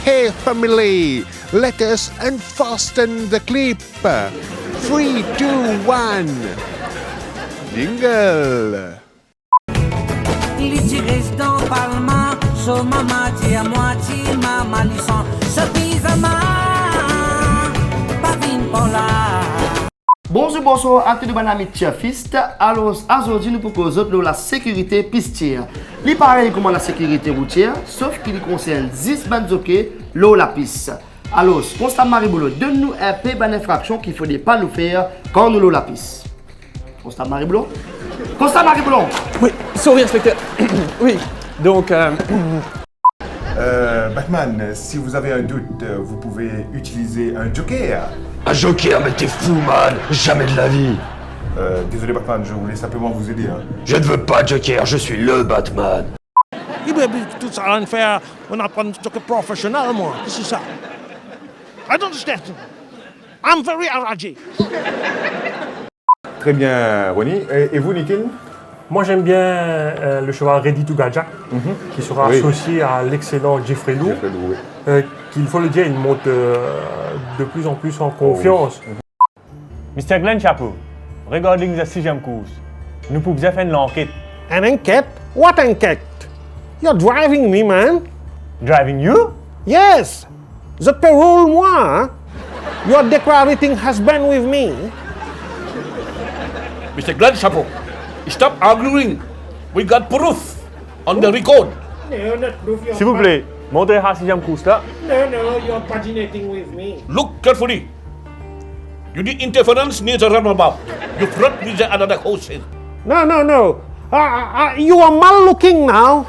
Okay, family, let us unfasten the clip. 3, 2, 1. Jingle. Litiges dans Palma, so mama dit à moitié, mama lisson, ce pyjama, pas vin pour là. Bonjour à tous les amis chefistes. Alors, aujourd'hui, nous proposons la sécurité pistière. Il pareil comme la sécurité routière, sauf qu'il concerne 10 bandes la piste. Alors, constat Mariboulot, donne-nous un peu d'infraction qu'il ne faudrait pas nous faire quand nous la piste. Constat Mariboulot? Constat Mariboulot! Oui, sorry, inspecteur. Oui, donc... Batman, si vous avez un doute, vous pouvez utiliser un joker. Un joker, mais t'es fou, man! Jamais de la vie! Désolé, Batman, je voulais simplement vous aider. Hein. Je ne veux pas de joker, je suis le Batman! Tout ça à faire, on apprend un joker professionnel, moi. C'est ça. I don't understand. I'm very enragé. Très bien, Ronnie. Et vous, Nitin? Moi, j'aime bien le cheval Ready to Gaja, qui sera associé à l'excellent Jeffrey Lou. Qu'il faut le dire, il monte de plus en plus en confiance. Mr. Glenn Chapeau, regarding the 6e course, nous pouvons faire une enquête. An enquête? What enquête? You're driving me, man. Driving you? Yes. The parole, moi. Hein? You're decorating husband with me. Mr. Glenn Chapeau, stop arguing. We got proof on the record. No, not proof. S'il vous plaît, montrez la 6e course là. No, you're paginating with me. Look carefully. You need interference near the runabout. You front with the another horse. No. You are mal looking now.